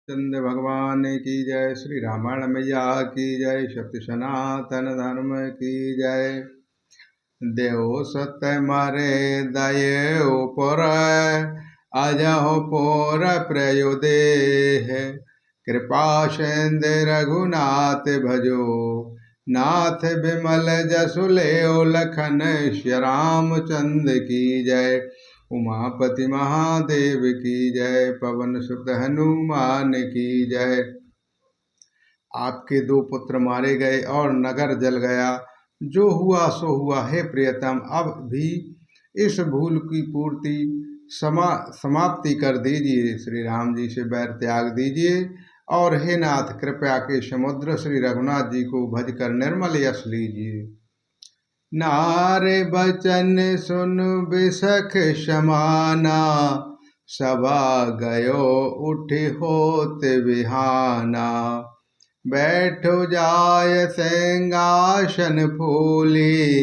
चंद्र भगवान की जय। श्री रामायण मैया की जय। सत्य सनातन धर्म की जय। देव सत्य मरे दये ऊपर अजहो पोर प्रयो देह। कृपा सेंद रघुनाथ भजो नाथ बिमल जसु लेओ लखन। श्री रामचंद्र की जय। उमापति महादेव की जय। पवन सुत हनुमान की जय। आपके 2 पुत्र मारे गए और नगर जल गया। जो हुआ सो हुआ। हे प्रियतम, अब भी इस भूल की पूर्ति समाप्ति कर दीजिए। श्री राम जी से बैर त्याग दीजिए और हे नाथ, कृपया के समुद्र श्री रघुनाथ जी को भज कर निर्मल यश लीजिए। नारे बचन सुन बिसख समाना। सभा गयो उठि होत बिहाना। बैठो जाय सिंहासन फूली।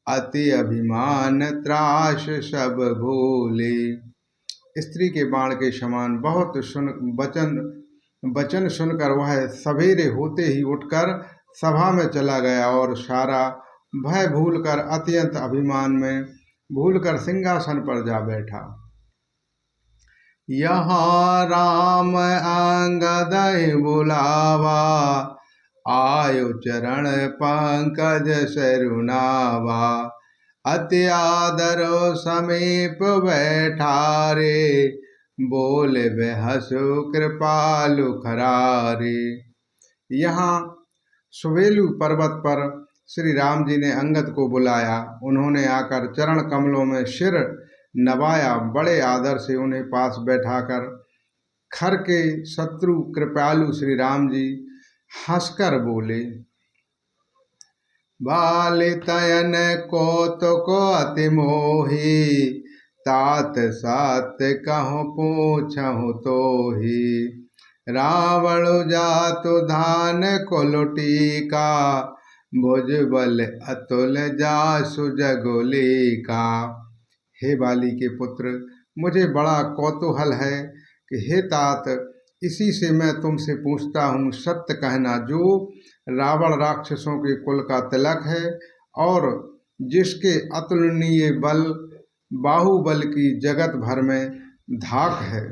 अति अभिमान त्रास सब भूली। स्त्री के बाण के समान बहुत वचन सुनकर वह सवेरे होते ही उठकर सभा में चला गया और सारा भय भूलकर अत्यंत अभिमान में भूलकर सिंहासन पर जा बैठा। यहाँ राम अंगद बुलावा। आयो चरण पंकज सरुनावा। अति आदरो समीप बैठारे। बोले बेहसु कृपालु खरारे। यहाँ सुवेलु पर्वत पर श्री राम जी ने अंगद को बुलाया। उन्होंने आकर चरण कमलों में सिर नवाया। बड़े आदर से उन्हें पास बैठाकर खर के शत्रु कृपालु श्री राम जी हंसकर बोले, बाली तयन कौतुक अति मोही। तात सात कहूँ पूछहु तोही। रावण जातु धान कोलुटीका। भुज बल अतुल जासु जगोलीका। हे बाली के पुत्र, मुझे बड़ा कौतूहल है कि हे तात, इसी से मैं तुमसे पूछता हूँ, सत्य कहना, जो रावण राक्षसों के कुल का तिलक है और जिसके अतुलनीय बल बाहुबल की जगत भर में धाक है।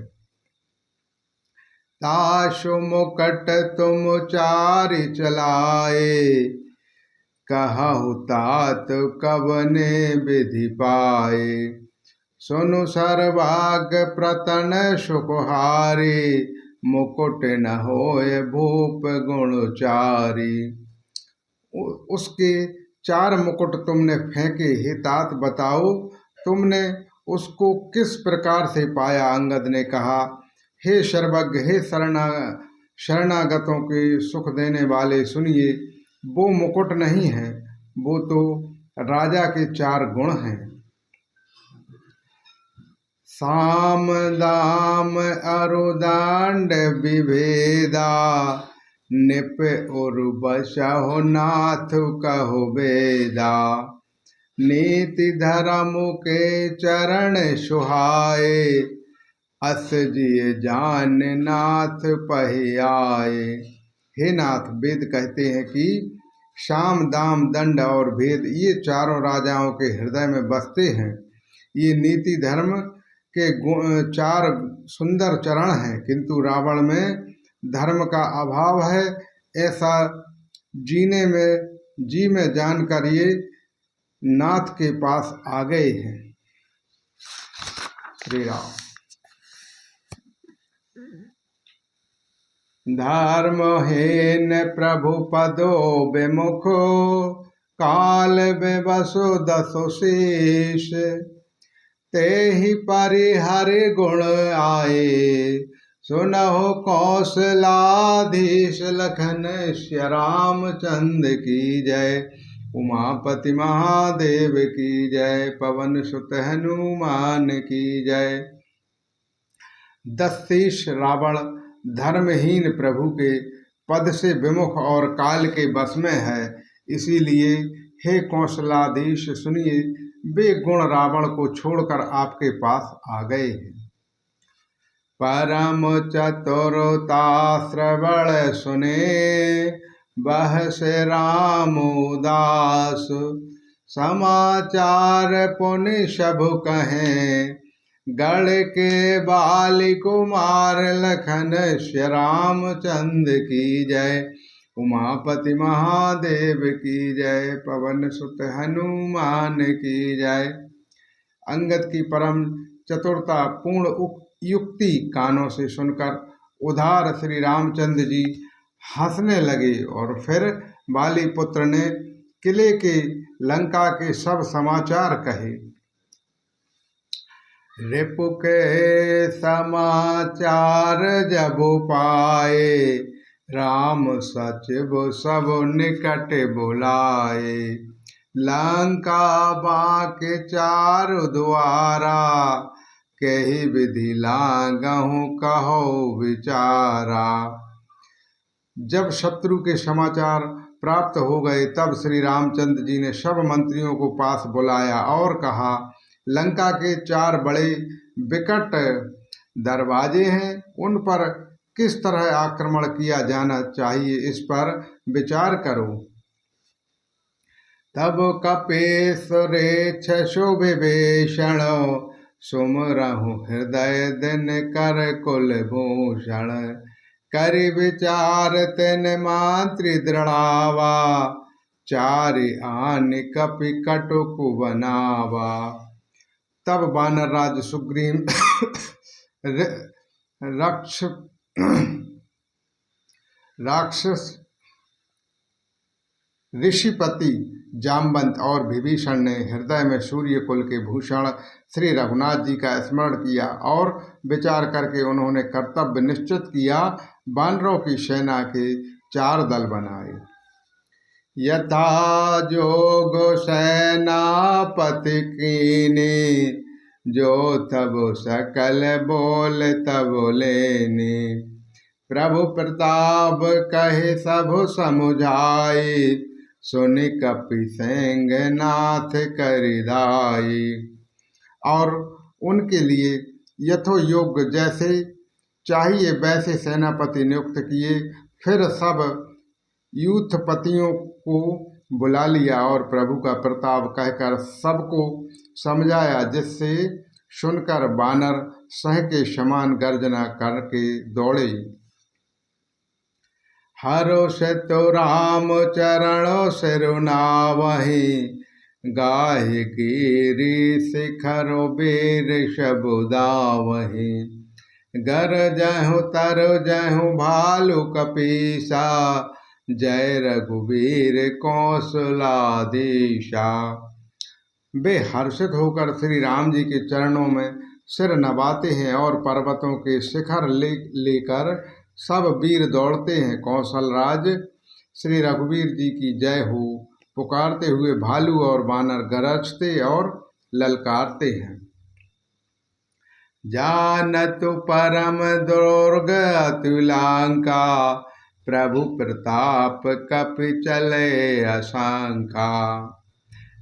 ताशु मुकट तुम चारि चलाए। कहु तात कवने विधि पाए। सुनु सर्वाग प्रतन सुकुहारी। मुकुट न होय भूप गुणचारी। उसके 4 मुकुट तुमने फेंके, हे तात बताओ तुमने उसको किस प्रकार से पाया। अंगद ने कहा, हे सर्वज्ञ, हे शरणागतों के सुख देने वाले, सुनिए, वो मुकुट नहीं है, वो तो राजा के 4 गुण हैं। साम दाम अरुदांड विभेदा। निप उरु बसहु नाथु कहु बेदा। नीति धर्म के चरण सुहाए। अस जिय जान नाथ पहियाए। हे नाथ, वेद कहते हैं कि साम दाम दंड और भेद ये चारों राजाओं के हृदय में बसते हैं। ये नीति धर्म के 4 सुंदर चरण हैं, किंतु रावण में धर्म का अभाव है। ऐसा जी में जानकर ये नाथ के पास आ गए हैं। श्री राम। धर्महीन प्रभु पदो विमुखो। काल बेबसो दसो शीश। तेहि परिहरि गुण आए। सुनहु कौशलाधीश लखन। श्री रामचंद्र की जय। उमापति महादेव की जय। पवन सुत हनुमान की जय। दसशीष रावण धर्महीन प्रभु के पद से विमुख और काल के बस में है। इसीलिए हे कौशलाधीश, सुनिए, वे गुण रावण को छोड़कर आपके पास आ गए हैं। परम चतुरता श्रवण सुने, बहसे राम उदास। समाचार पुनि सबु कहें, गढ़ के बाली कुमार लखन श्री रामचंद्र की जय। उमापति महादेव की जय, पवन सुत हनुमान की जय। अंगद की परम चतुरता पूर्ण युक्ति कानों से सुनकर उधार श्री रामचंद्र जी हंसने लगे और फिर बाली पुत्र ने किले के लंका के सब समाचार कहे। रिपु के समाचार जब पाए, राम सचिव सब निकट बुलाए। लंका बाके चारु द्वारा, कही विधि लागहु कहो विचारा। जब शत्रु के समाचार प्राप्त हो गए तब श्री रामचंद्र जी ने सब मंत्रियों को पास बुलाया और कहा, लंका के 4 बड़े विकट दरवाजे हैं, उन पर किस तरह आक्रमण किया जाना चाहिए, इस पर विचार करो। तब कपीसुरेछ सुविभीषण, सुमरहु हृदय दिन कर कुलभूषण। करि विचार तिन मांत्रि दृढ़ावा, चारि आनि कपि कटुक बनावा। तब वानर राज सुग्रीव राक्षस ऋषिपति जामवंत और विभीषण ने हृदय में सूर्य कुल के भूषण श्री रघुनाथ जी का स्मरण किया और विचार करके उन्होंने कर्तव्य निश्चित किया। वानरों की सेना के 4 दल बनाए। यथा जोग सेनापति कीने, जो तब सकल बोल तब लेने। प्रभु प्रताप कहे सब समुझाए, सुनि कपि सेंग नाथ करिदाई। और उनके लिए यथो योग्य जैसे चाहिए वैसे सेनापति नियुक्त किए। फिर सब यूथपतियों को बुला लिया और प्रभु का प्रताप कहकर सबको समझाया, जिससे सुनकर वानर सह के समान गर्जना करके दौड़े। हरो से तो राम चरणों सिरुनावहि, गाहि गिरि शिखरो वीर सबुदावहि। गरजहु तरजहु भालु कपीसा, जय रघुवीर कौशलाधीशा। वे हर्षित होकर श्री राम जी के चरणों में सिर नवाते हैं और पर्वतों के शिखर लेकर सब वीर दौड़ते हैं। कौशलराज श्री रघुवीर जी की जय हो पुकारते हुए भालू और वानर गरजते और ललकारते हैं। जानतु परम दुर्ग अतुलंका, प्रभु प्रताप कपि चले अशंका।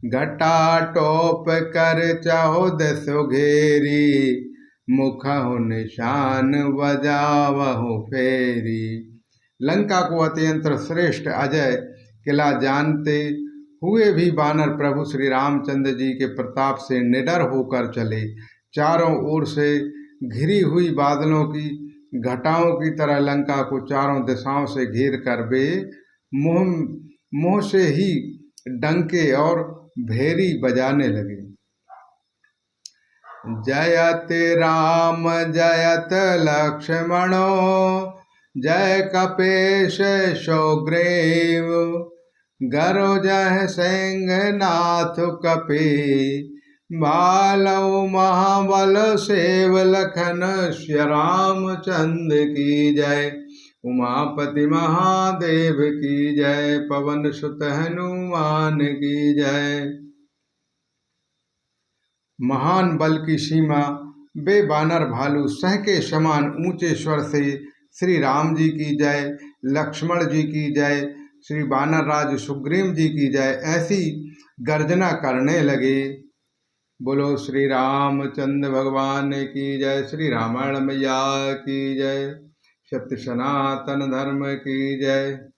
घटाटोप कर 14 घेरी, मुखहु निशान बजावहु फेरी। लंका को अत्यंत श्रेष्ठ अजय किला जानते हुए भी वानर प्रभु श्री रामचंद्र जी के प्रताप से निडर होकर चले। चारों ओर से घिरी हुई बादलों की घटाओं की तरह लंका को चारों दिशाओं से घेर कर वे मुंह से ही डंके और भेरी बजाने लगे। जयत राम जयत लक्ष्मणो, जय कपीश सुग्रीव। गरजह सिंहनाथ कपि, भालौ महाबल सेव लखन श्री रामचंद्र की जय। उमापति महादेव की जय, पवन सुत हनुमान की जय। महान बल की सीमा वे वानर भालू सह के समान ऊंचे स्वर से श्री राम जी की जय, लक्ष्मण जी की जय, श्री वानर राज सुग्रीव जी की जय ऐसी गर्जना करने लगे। बोलो श्री रामचंद्र भगवान की जय। श्री रामायण मैया की जय। सत्य सनातन धर्म की जय।